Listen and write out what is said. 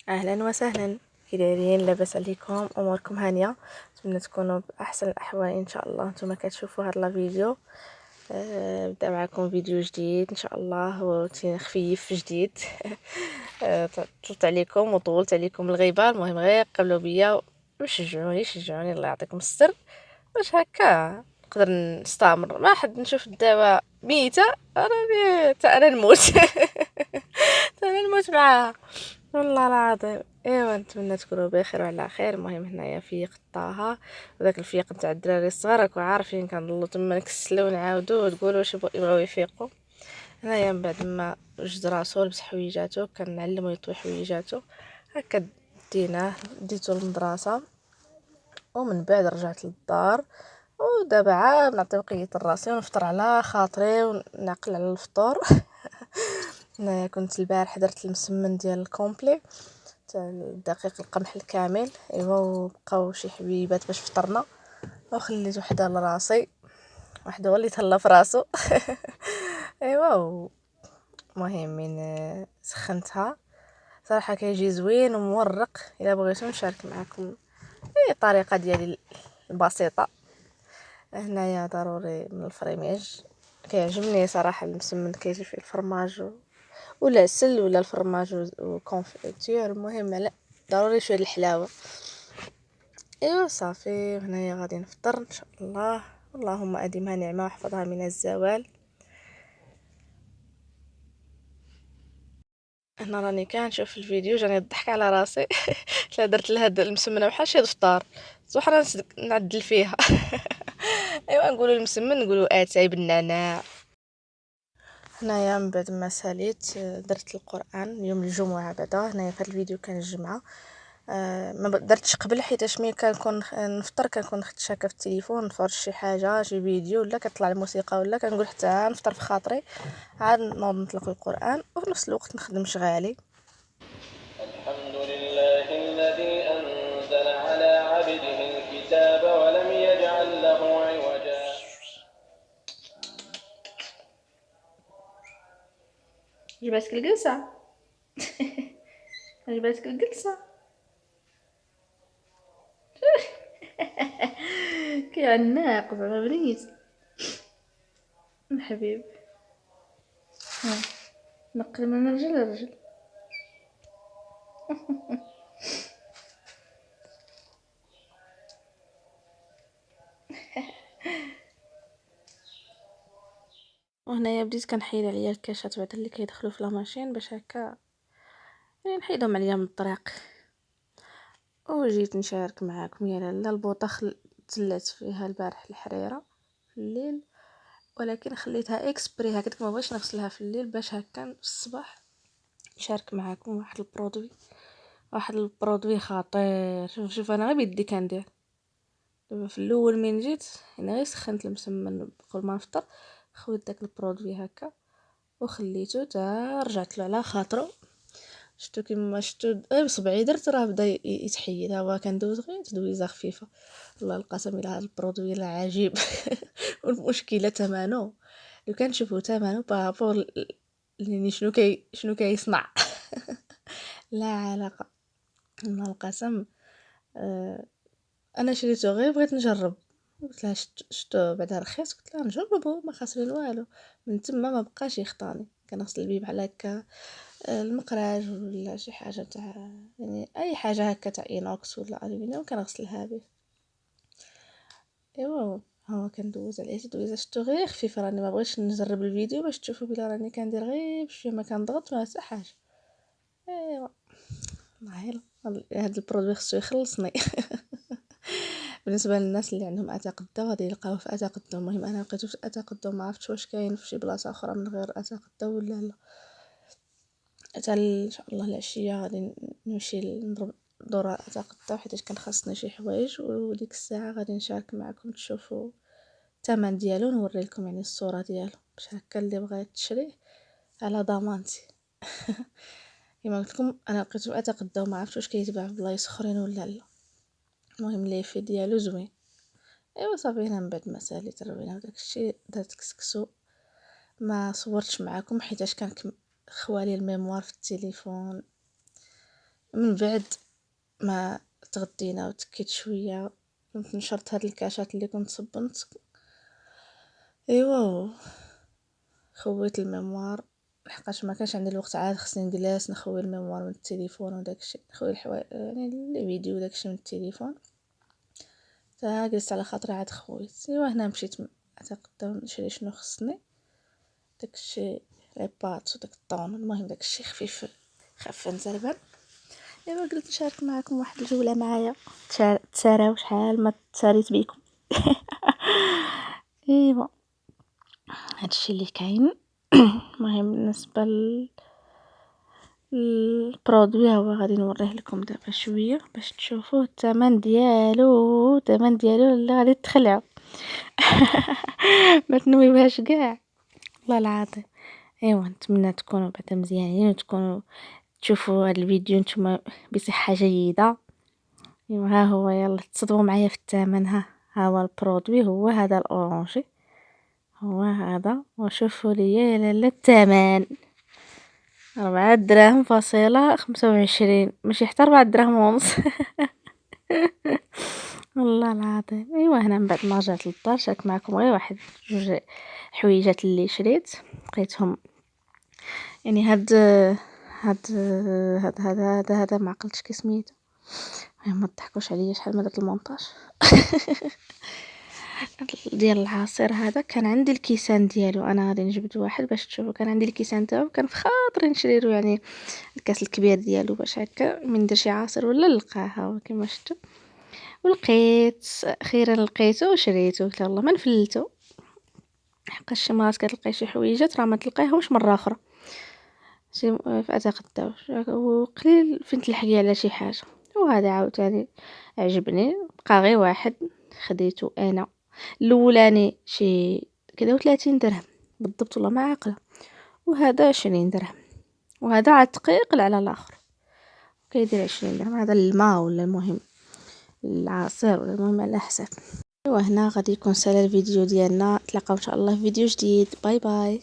اهلا وسهلا، كي دايرين؟ لاباس عليكم؟ اموركم هانيه؟ نتمنى تكونوا باحسن الاحوال ان شاء الله. نتوما كتشوفوا هذا الفيديو. نبدا معكم فيديو جديد ان شاء الله، خفيف جديد. طلت عليكم وطولت عليكم الغيبه، المهم غير قبلوا بيا وشجعوني الله يعطيكم الستر باش هكا نقدر نستمر. ما حد نشوف الدواء ميته راني انا نموت. انا نموت معاها والله العظيم. ايوا نتمنى تكونوا بخير وعلى خير. المهم هنايا فيق طه، وداك الفيق نتاع الدراري الصغار راكم عارفين كنضلوا تما نكسلوا ونعاودوا وتقولوا واش يبغيو يفيقوا. هنايا من بعد ما وجد راسو لبس حويجاتو كنعلمو يطوي حويجاتو هكا، ديتو للمدرسه ومن بعد رجعت للدار. ودابا عاد نعطي بقيه الراسي ونفطر على خاطري ونعقل على الفطور. انا كنت البارح درت المسمن ديال الكومبلي تاع الدقيق القمح الكامل، ايوا وبقاو شي حبيبات باش فطرنا، وخليت وحده لراسي، واحد هو اللي تهلا في راسو. ايوا المهم من سخنتها صراحه كيجي زوين ومورق. الا بغيتو نشارك معكم اي طريقه ديالي البسيطه. هنايا ضروري من الفريماج، كيعجبني صراحه المسمن كيجي فيه الفرماج ولا السل ولا الفرماج وكونفيتير، المهم لا ضروري شويه الحلاوه. ايوا صافي هنايا غادي نفطر ان شاء الله، اللهم اديمها نعمه واحفظها من الزوال. هنا راني كنشوف الفيديو جاني الضحك على راسي. لا درت لها المسمنه بحال شي دفتر صح راه نعدل فيها. ايوا نقولوا المسمن نقولوا اتاي بالنعناع. هنايا من بعد ما ساليت درت القران يوم الجمعه. بعدا هنايا في الفيديو كان الجمعه. ما درتش قبل حيت ملي كنكون نفطر كنكون خدت شاكه في التليفون نتفرج شي حاجه شي فيديو ولا كطلع الموسيقى ولا كنقول حتى نفطر في خاطري، عاد نوض نطلق القران وفي نفس الوقت نخدم شغالي. الحمد لله الذي أنزل على عبده الكتاب ولم يجعل له عوجا. جبتك الجلسه. جبتك الجلسه. كي عناق زعما بنيت الحبيب. نقل من رجل لرجل. وهنايا بديت كنحيد عليا الكاشات بعدا اللي كيدخلوا في لاماشين باش هكا يعني نحيدهم عليا من الطريق. وجيت نشارك معاكم يا لاله البوطه تلات فيها البارح الحريره في الليل، ولكن خليتها اكسبري هكذاك ما بغيتش نغسلها في الليل باش هكا في الصباح نشارك معاكم واحد البرودوي خطير. شوف انا غير بيدي كندير دابا في الاول من جيت انا غير سخنت المسمن قبل ما نفطر، خويت داك البرودوي هكا وخليته تا رجعت له على خاطرو. شفتو كيما شفتو بصبعي درت راه بدا يتحيد. هو كندوز غير تدويزه خفيفه. والله القسم الا هذا البرودوي لا عجيب. والمشكله ثمنه لو كنشوفو ثمنه بابور يعني شنو كيصنع. لا علاقه. والله القسم انا شريته غير بغيت نجرب، قلت لها شتو بعدا رخيص، قلت لها نجربو ما خاسرين والو. من تما ما بقاش يخطاني، كنغسل البيب على هكا المقراج ولا شي حاجه تاع يعني اي حاجه هكا تاع اينوكس ولا الومنيوم كنغسلها به. ايوا ها كندوز عليه تدويزه شتو غير خفيفه. راني ما بغيتش نجرب الفيديو باش تشوفوا بلا راني كندير غير بشويه ما كنضغط ما حتى حاجه. ايوا الله هاد البرودوي خصو يخلصني. بالنسبه للناس اللي عندهم اتاق الضو غادي يلقاوه في اتاق الضو. المهم انا لقيته في اتاق الضو، ما عرفتش واش كاين في شي بلاصه اخرى من غير اتاق الضو ولا لا. حتى ان شاء الله العشيه غادي نمشي نضرب دوره اتاق الضو حيت كان خاصني شي حوايج، وديك الساعه غادي نشارك معكم تشوفوا الثمن ديالو، نوري لكم يعني الصوره ديالو باش هكا اللي بغات تشريه على ضمانتي. كما قلت لكم انا لقيته في اتاق الضو، ما عرفتش واش كيتباع في بلايص اخرين ولا لا. المهم لي في ديالو زوين. ايوا صافي. هنا من بعد ما ساليت الروينه وداكشي درت كسكسو. ما صورتش معاكم حيتاش كان خوالي الميموار في التليفون. من بعد ما تغدينا وتكيت شويه كنت نشرت هاد الكاشات اللي كنت صبنت. ايوا خويت الميموار لحقاش ما كانش عندي الوقت عاد خصني نجلس نخوي الميموار من التليفون وداكشي، نخوي الحوايج يعني الفيديو داكشي من التليفون. تا جلست على خاطري عاد خويت. ايوا هنا مشيت اعتقد نشري شنو خصني، داكشي لي بات وداك الطون، المهم داكشي خفيف نزربان. ايوا قلت نشارك معكم واحد الجوله معايا تساراو شحال ما تساريت بيكم. ايوا هادشي اللي كاين. المهم بالنسبه البرودوي هو غادي نوريه لكم دابا شويه باش تشوفوه الثمن ديالو اللي غادي تخلعوا. ما تنويوهاش كاع والله العظيم. ايوا نتمنى تكونوا بعدا مزيانين وتكونوا تشوفوا هذا الفيديو نتوما بصحه جيده. ايوا ها هو، يلا تصدقوا معايا في الثمن. ها هو البرودوي، هو هذا الاورانجي، هو هذا. وشوفوا لي يا لاله الثمن 4 دراهم فاصلة 25، ماشي حتى 4 دراهم ونص. والله العظيم. ايوا هنا من بعد ما رجعت للدار شارك معكم غير واحد جوج حويجات اللي شريت لقيتهم. يعني هذا ما عقلتش كي سميتو. ما تضحكوش عليا شحال ما درت المونتاج. ديال العصير هذا كان عندي الكيسان ديالو، انا غادي نجبد واحد باش تشوفوا. كان عندي الكيسان تاعو، كان في خاطري نشريلو يعني الكاس الكبير ديالو باش هكا من ندير شي عصير ولا نلقاها كما شفتوا. ولقيت اخيرا لقيته وشريته. قلت والله ما نفلتو، حقاش شي مرات كتلقاي شي حويجات راه ما تلقايهمش مره اخرى شي اعتقد وقليل فين تلحقي على شي حاجه. وهذا عاوتاني عجبني، بقى غير واحد خديته انا. الاولاني شي كده 30 درهم بالضبط والله ما عاقله، وهذا 20 درهم، وهذا عاد تقيقل على الاخر كيدير 20 درهم. هذا الماء ولا المهم العصير ولا المهم على حسب. وهنا غادي يكون سالا الفيديو ديالنا. نتلاقاو ان شاء الله في فيديو جديد. باي باي.